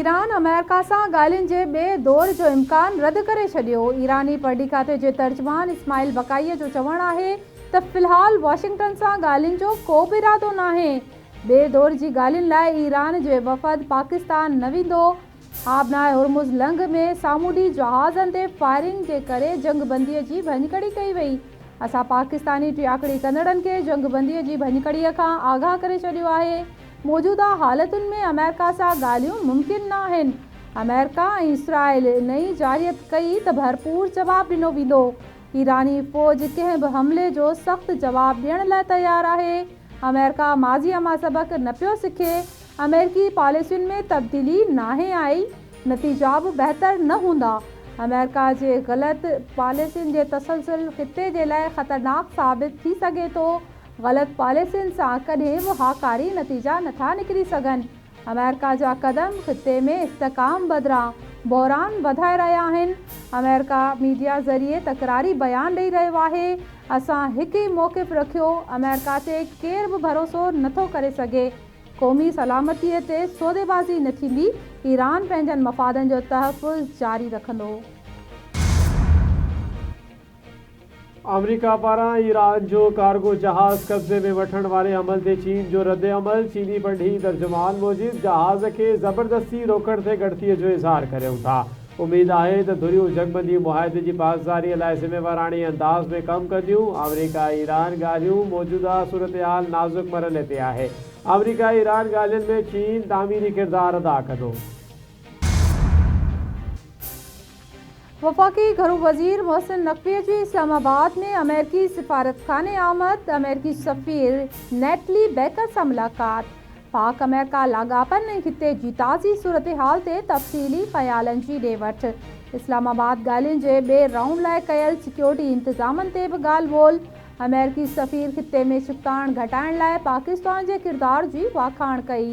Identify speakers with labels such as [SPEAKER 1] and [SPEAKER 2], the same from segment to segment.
[SPEAKER 1] Iran America सां ॻाल्हियुनि जे ॿिए दौर जो इम्कान रद्द करे छॾियो। ईरानी पढ़ी खाते जे तर्जुमान इस्माइल बकाईअ जो चवणु आहे त फ़िलहाल वॉशिंगटन सां ॻाल्हियुनि जो को बि इरादो नाहे। ॿिए दौर जी ॻाल्हियुनि लाइ ईरान जो वफ़द पाकिस्तान न वेंदो। आबनाए हुर्मुज़ लंघ में सामूंडी जहाज़नि ते फायरिंग जे करे जंगबंदीअ जी भञकड़ी कई वई। असां पाकिस्तानी टियाकड़ी कंदड़नि खे जंगबंदीअ जी भञकड़ीअ खां आगाह करे छॾियो आहे। मौजूदा हालतुनि में अमेरिका सां ॻाल्हियूं मुमकिन न आहिनि। अमेरिका ऐं इसराइल नई जारियत कई त भरपूर जवाबु ॾिनो वेंदो। ईरानी फ़ौज कंहिं बि हमले जो सख़्तु जवाबु ॾियण लाइ तयारु आहे। अमेरिका माज़ीअ मां सबक़ न पियो सिखे। अमेरिकी पॉलिसियुनि में तब्दीली नाहे आई, नतीजा बि बहितर न हूंदा। अमेरिका जे ग़लति पॉलिसियुनि जे तसलसल ख़िते जे लाइ ख़तरनाक साबित थी सघे थो। ग़लति पॉलिसियुनि सां कॾहिं बि हाकारी नतीजा नथा निकिरी सघनि। अमेरिका जा क़दम ख़िते में इस्तेकाम बदिरां बहरान वधाए रहिया आहिनि। अमेरिका मीडिया ज़रिए तकरारी बयान ॾेई रहियो आहे। असां हिकु ई मौक़िफ़ रखियो। अमेरिका ते केरु बि भरोसो नथो करे सघे। क़ौमी सलामतीअ ते सौदेबाज़ी न थींदी। ईरान पंहिंजनि मफ़ादनि जो तहफ़्फ़ुज़ जारी रखंदो।
[SPEAKER 2] अमेरिका पारां ईरान जो कार्गो जहाज़ कब्ज़े में वठण वारे अमल ते चीन जो रद्द अमल। चीनी पढ़ी तर्जुमान मूजिब जहाज़ खे ज़बरदस्ती रोकण ते ॻणतीअ जो इज़हार करियूं था। उमेद आहे त धुरियूं जंगबंदी मुआहिदे जी पासदारीअ लाइ ज़िम्मेवाराणे अंदाज़ में कमु कंदियूं। अमेरिका ईरान ॻाल्हियूं मौजूदा सूरतहाल नाज़ुक मरहले ते आहे। अमेरिका ईरान ॻाल्हियुनि में चीन तामीरी किरदारु अदा कंदो।
[SPEAKER 1] वफ़ाक़ी घरू वज़ीर मोहसिन नक़वीअ जी इस्लामाबाद में अमेरिकी सिफ़ारतखाने आमद। अमेरिकी सफ़ीर नेटली बेकर सां मुलाक़ात। पाक अमेरिका लाॻापनि ऐं ख़िते जी ताज़ी सूरतहाल ते तफ़सीली ख़यालनि जी ॾे वठि। इस्लामाबाद ॻाल्हियुनि जे ॿिए राउंड लाइ कयल सिक्योरिटी इंतज़ामनि ते बि ॻाल्हि ॿोल। अमेरिकी सफ़ीर ख़िते में छिकताण घटाइण लाइ पाकिस्तान जे किरदार जी वाखाण कई।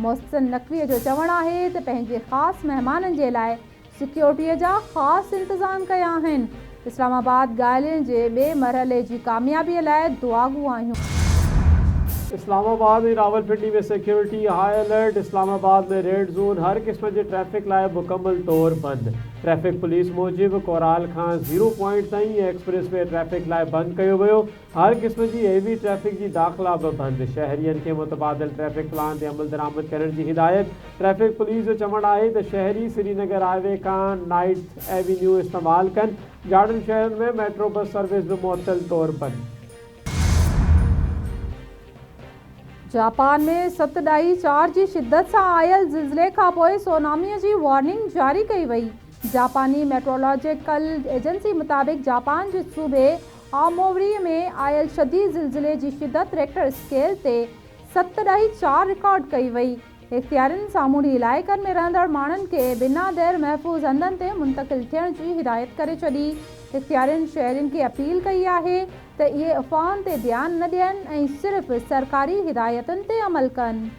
[SPEAKER 1] मोहसिन नक़वीअ जो चवणु आहे त पंहिंजे ख़ासि महिमाननि जे लाइ सिक्योरिटीअ जा ख़ासि इंतज़ाम कया आहिनि। इस्लामाबाद ॻाल्हियुनि जे ॿिए मरहले जी कामयाबीअ लाइ दुआगू आहियूं।
[SPEAKER 2] इस्लामाबाद ऐं रावलपिंडी में सिक्योरिटी हाई अलर्ट। इस्लामाबाद में रेड ज़ोन हर क़िस्म जे ट्रैफ़िक लाइ मुकमल तौर बंदि। ट्रैफ़िक पुलिस मूजिब कोराल खां 0 पॉइंट ताईं एक्सप्रेस वे ट्रैफ़िक लाइ बंदि कयो वियो। हर क़िस्म जी हेवी ट्रैफ़िक जी दाख़िला बि बंदि। शहरियनि खे मुतबादिल ट्रैफ़िक प्लान ते अमल दरामद करण जी हिदायत। ट्रैफ़िक पुलिस जो चवणु आहे त शहरी श्रीनगर हाईवे खां नाइट एवेन्यू इस्तेमालु कनि। जाड़नि शहरनि में मेट्रो बस सर्विस बि मुअत्तल तौर बंदि।
[SPEAKER 1] जापान में 7.4 जी शिद्दत सां आयल ज़िलज़िले खां पोइ सोनामीअ जी वार्निंग जारी कई वई। जापानी मेट्रोलॉजिकल एजेंसी मुताबिक़ जापान जे सूबे आमोरी में आयल शदीद ज़िलज़िले जी शिद्दत रेक्टर स्केल ते 7.4 रिकॉर्ड कई वई। इख़्तियारनि सामूंडी इलाइक़नि में रहंदड़ माण्हुनि खे बिना देर महफ़ूज़ हंधनि ते मुंतक़िल थियण जी हिदायत करे छॾी। इख़्तियारनि शहरियुनि खे अपील कई आहे त इहे अफ़वाहुनि ते ध्यानु न ॾियनि ऐं सिर्फ़ सरकारी हिदायतुनि ते अमल कनि।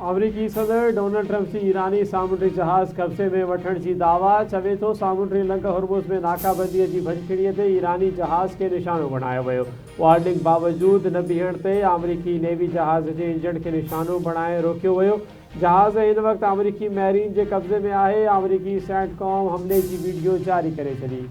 [SPEAKER 2] अमरीकी सदर डोनाल्ड ट्रंप जी ईरानी सामूंडी जहाज़ कब्ज़े में वठण जी दावा। चवे थो सामूंडी लंघ हुर्मुज़ में नाकाबंदीअ जी भञकड़ीअ ते ईरानी जहाज़ खे निशानो बणायो वियो। वार्निंग बावजूदि न बीहण ते अमरीकी नेवी जहाज़ जे इंजण खे निशानो बणाए रोकियो वियो। जहाज़ हिन वक़्तु अमरीकी मैरीन जे कब्ज़े में आहे। अमरीकी सेंटकॉम हमले जी वीडियो जारी करे छॾी।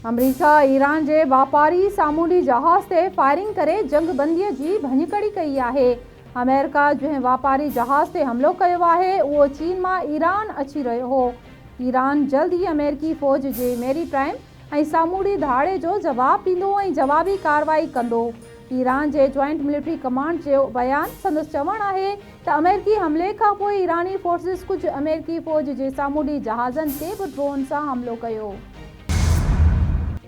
[SPEAKER 1] अमरीका ईरान जे वापारी सामूंडी जहाज़ ते फायरिंग करे जंगबंदीअ जी भञकड़ी कई आहे। अमेरिका जंहिं वापारी जहाज़ ते हमिलो कयो आहे उहो चीन मां ईरान अची रहियो हो। ईरान जल्द ई अमेरिकी फ़ौज जे मेरीटाइम ऐं सामूंडी धाड़े जो जवाबु ॾींदो ऐं जवाबी कार्रवाई कंदो। ईरान जे जॉइंट मिलिट्री कमांड जो बयान संदसि चवणु आहे त अमेरिकी हमले खां पोइ ईरानी फोर्सिस कुझु अमेरिकी फ़ौज जे सामूंडी जहाज़नि ते बि ड्रोन सां हमिलो कयो।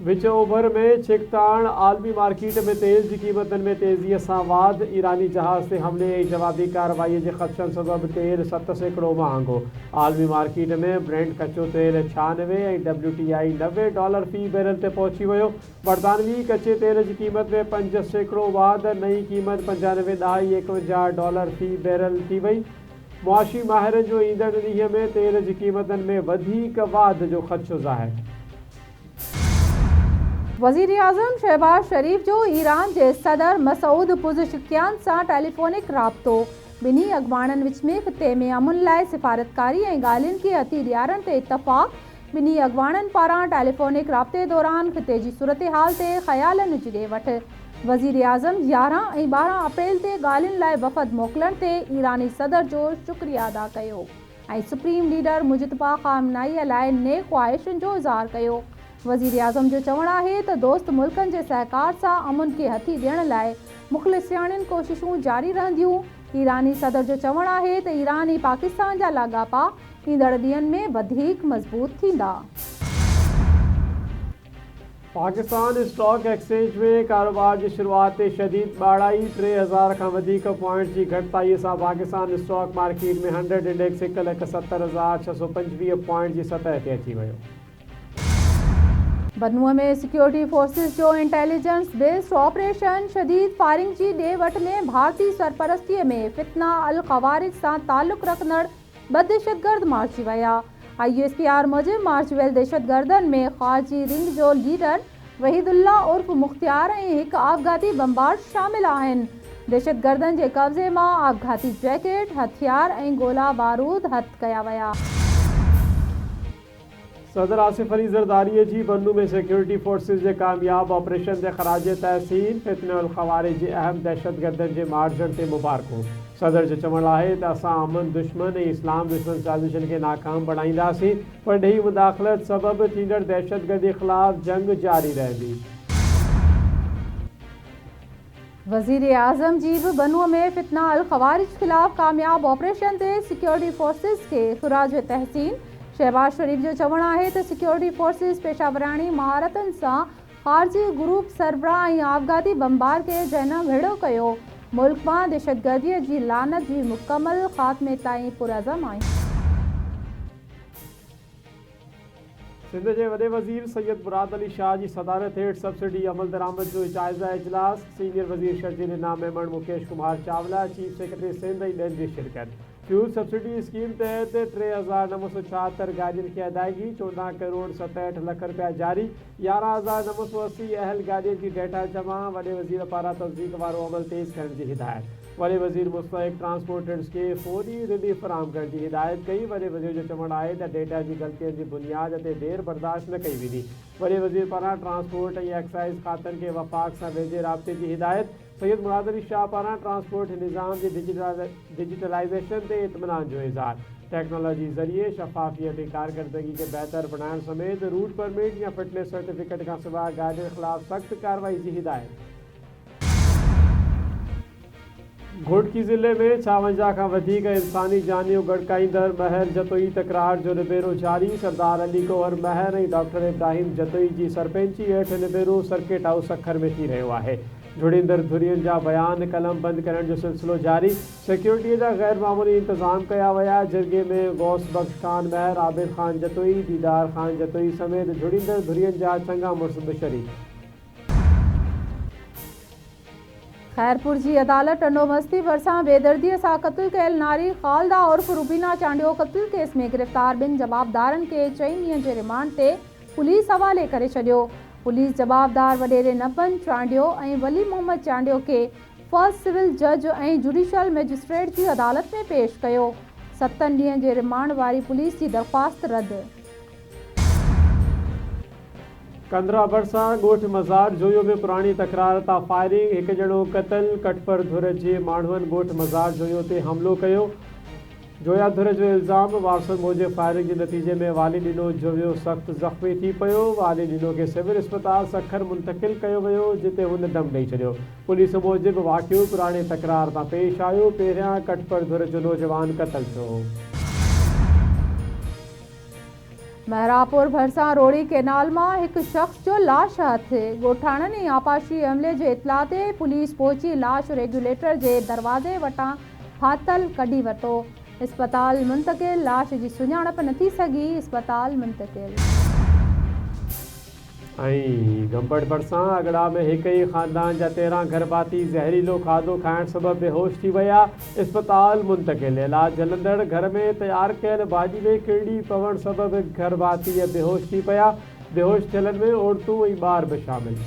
[SPEAKER 2] विच ओभर में छिकताण। आलमी मार्केट में तेल जी क़ीमतनि में तेज़ीअ सां वाध। ईरानी जहाज़ ते हमले ऐं जवाबी कार्रवाईअ जे ख़दशनि सबबि तेल 7% महांगो। आलमी मार्केट में ब्रेंट कचो तेल 96 ऐं WTI $90 फ़ी बैरल ते पहुची वियो। बरतानवी कचे तेल जी क़ीमत में 5% वाध। नई क़ीमत $95.51 फ़ी बैरल थी वई। मुआशी माहिरनि जो ईंदड़ ॾींहं में तेल जी क़ीमतनि में वधीक वाध जो ख़दशो ज़ाहिर।
[SPEAKER 1] वज़ीर आज़म शहबाज शरीफ़ जो ईरान जे सदर मसूद पुज़ेशकियान सां टेलीफोनिक राब्तो। ॿिन्ही अॻुवाणनि विच में ख़िते में अमुन लाइ सिफ़ारतकारी ऐं ॻाल्हियुनि खे हथी ॾियारण ते इतफ़ाक़। ॿिन्ही अॻुवाणनि पारां टेलीफोनिक राब्ते दौरान ख़िते जी सूरतहाल ते ख़यालनि जी ॾे वठि। वज़ीर आज़म 11 ऐं 12 अप्रैल ते ॻाल्हियुनि लाइ वफ़द मोकिलण ते ईरानी सदर जो शुक्रिया अदा कयो ऐं सुप्रीम लीडर मुजतबा ख़ामनाईअ लाइ नेक ख़्वाहिशुनि जो इज़हार कयो। वज़ीर आज़म जो चवणु आहे त दोस्त मुल्कनि जे सहकार सां अमुन खे हथी ॾियण लाइ मुख़लिसाणियुनि कोशिशूं जारी रहंदियूं। ईरानी सदर जो चवणु आहे त ईरान ऐं पाकिस्तान जा लाॻापा ईंदड़ ॾींहंनि में वधीक मज़बूत थींदा।
[SPEAKER 2] पाकिस्तान स्टॉक एक्सचेंज में कारोबार की शुरुआत ते शदीद ॿाड़ाई। 3000 खां वधीक पॉइंट की घटिताईअ सां पाकिस्तान स्टॉक मार्केट में 100 इंडेक्स 1,70,625 पॉइंट की सतह ते अची वियो।
[SPEAKER 1] बदनूअ में सिक्योरिटी फोर्सिस जो इंटेलिजेंस बेस्ड ऑपरेशन शदीद फायरिंग जी ॾे वठि में भारतीय सरपरस्तीअ में फितना अल ख़वारिज सां ताल्लुक़ रखंदड़ ॿ दहशतगर्द मारिजी विया। ISPR मूजिबि मारिजी वियल दहशतगर्दनि में ख़ारजी रिंग जो लीडर वहीदुल्ला उर्फ मुख्तियार ऐं हिकु आपघाती बमबार शामिल आहिनि। दहशतगर्दनि जे कब्ज़े मां आपघाती जैकेट, हथियार ऐं गोला बारूद हथ कया विया।
[SPEAKER 2] सदर आसिफ अली ज़रदारीअ जी बन्नू में सिक्योरिटी फोर्सिस जे कामयाब ऑपरेशन ते ख़राज तहसीन। फितना अल ख़वारिज जे अहम दहशतगर्दनि जे मारिजण ते मुबारकूं। सदर जो चवणु आहे त असां अमन दुश्मन ऐं इस्लाम दुश्मन साज़िशनि खे नाकाम बणाईंदासीं, पर ॾेही मुदाख़लत सबबि थींदड़ दहशतगर्दी ख़िलाफ़ जंग जारी रहंदी।
[SPEAKER 1] वज़ीर आज़म जी बि बन्नूअ में फितना अल ख़वारिज ख़िलाफ़ कामयाब ऑपरेशन ते सिक्योरिटी फोर्सिस खे ख़ुराज तहसीन। शहबाज शरीफ जो चवणु आहे त सिक्योरिटी फोर्सिस पेशावराणी महारतुनि सां ख़ारजी ग्रुप सरबराह ऐं आपघाती बमबार खे जन भेड़ो कयो। मुल्क मां दहशतगर्दीअ जी लानत जी मुकमल ख़ात्मे ताईं पुरअज़म आहिनि।
[SPEAKER 2] सिंध के वॾे वज़ीर सैयद मुराद अली शाह की सदारत हेठि सब्सिडी अमल दरामद जो जाइज़ा इजलास। सीनियर वज़ीर शर्जील इनाम मेमण मुकेश कुमार चावला, चीफ सेक्रेटरी सिंध ऐं ॿियनि जी शिरकत। फ्यूल सब्सिडी स्कीम तहत 3,976 गाॾियुनि खे अदायगी, 14 करोड़ 67 लख रुपया जारी, 11,980 अहल गाॾियुनि जी डेटा जमा। वॾे वज़ीर पारां तस्दीक वारो अमल तेज़ करण जी हिदायत। वॾे वज़ीर मुस्तहिक ट्रांसपोर्टर्स खे फौरी रिलीफ फराहम करण जी हिदायत कई। वॾे वज़ीर जो चवणु आहे त डेटा जी ग़लतियुनि जी बुनियाद ते देर बर्दाश्त न कई वेंदी। वॾे वज़ीर पारां ट्रांसपोर्ट ऐं एक्साइज़ खातनि खे वफ़ाक़ सां वेझे राब्ते जी हिदायत। सैयद मुराद अली शाह पारां ट्रांसपोर्ट निज़ाम जी डिजिटलाइज़ेशन ते इत्मीनान जो इज़हार। टेक्नोलॉजी ज़रिए शफ़ाफ़ियत ऐं कारकर्दगी खे बहितर बणाइण समेत रूट परमिट या फिटनेस सर्टिफिकेट खां सवाइ गाॾियुनि ख़िलाफ़ सख़्त कार्रवाई जी हिदायत। घोटकी ज़िले में 56 खां वधीक इंसानी जानियूं गड़काईंदड़ महर जतोई तकरार जो निबेरो जारी। सरदार अली कोहर महर ऐं डॉक्टर इब्राहिम जतोई जी सरपंची हेठि निबेरो सर्किट हाउस अखर में थी रहियो आहे। जुड़ींदड़ धुरियुनि जा बयान कलम बंदि करण जो सिलसिलो जारी। सिक्योरिटीअ जा गैर मामूली इंतज़ाम कया विया। जिरगे में गौस बख्श खान महर, आबिद खान जतोई, दीदार खान जतोई समेत जुड़ींदड़ धुरियुनि जा चङा मुड़स बि शरीक।
[SPEAKER 1] खैरपुर जी अदालत टंडोमस्ती भरिसां बेदर्दीअ सां क़त्ल कयल नारी ख़ालदा उर्फ रुबीना चांडियो क़त्ल केस में गिरफ़्तार 2 जवाबदारनि खे 4 ॾींहं जे रिमांड ते पुलिस हवाले करे छॾियो। पुलिस जवाबदार वॾेरे नबन चांडियो ऐं वली मोहम्मद चांडियो खे फर्स्ट सिविल जज ऐं जुडिशल मैजिस्ट्रेट जी अदालत में पेश कयो। 7 ॾींहं जे रिमांड वारी पुलिस जी दरख़्वास्त रद्द।
[SPEAKER 2] कंदरा भरिसां ॻोठ मज़ार जोयो में पुराणी तकरार तां फायरिंग। हिकु ॼणो क़तल। कटपर धुर जे माण्हुनि ॻोठ मज़ार जोयो ते हमिलो कयो। जोया धुर जो इल्ज़ाम वारसनि मूजिबि फायरिंग जे नतीजे में वाली ॾिनो जोयो सख़्तु ज़ख़्मी थी पियो। वाली ॾिनो खे सिविल अस्पताल सखर मुंतक़िल कयो वियो, जिते हुन दम ॾेई छॾियो। पुलिस मूजिबि वाक़ियो पुराणे तकरार तां पेश आयो। पहिरियां कटपर धुर जो नौजवान क़तल थियो।
[SPEAKER 1] महरापुर भरिसां रोड़ी केनाल मां हिकु शख़्स जो लाश हथ। ॻोठाणनि ऐं आपाशी अमले जे इतला ते पुलिस पहुची लाश रेगुलेटर जे दरवाज़े वटां फाथल कढी वरितो। इस्पताल मुंतक़िल। लाश जी सुञाणप न थी सघी। इस्पताल मुंतक़िल।
[SPEAKER 2] ऐं गंबड़ भरिसां अगड़ा में हिक ई ख़ानदान जा 13 गर्भाती ज़हरीलो खाधो खाइण सबबि बेहोश थी विया। इस्पताल मुंतक़िल। इलाज हलंदड़ घर में तयारु कयल भाॼी में किरड़ी पवण सबबि गर्भाती बेहोश थी पिया। बेहोश थियलनि में औरतूं ऐं ॿार बि शामिल।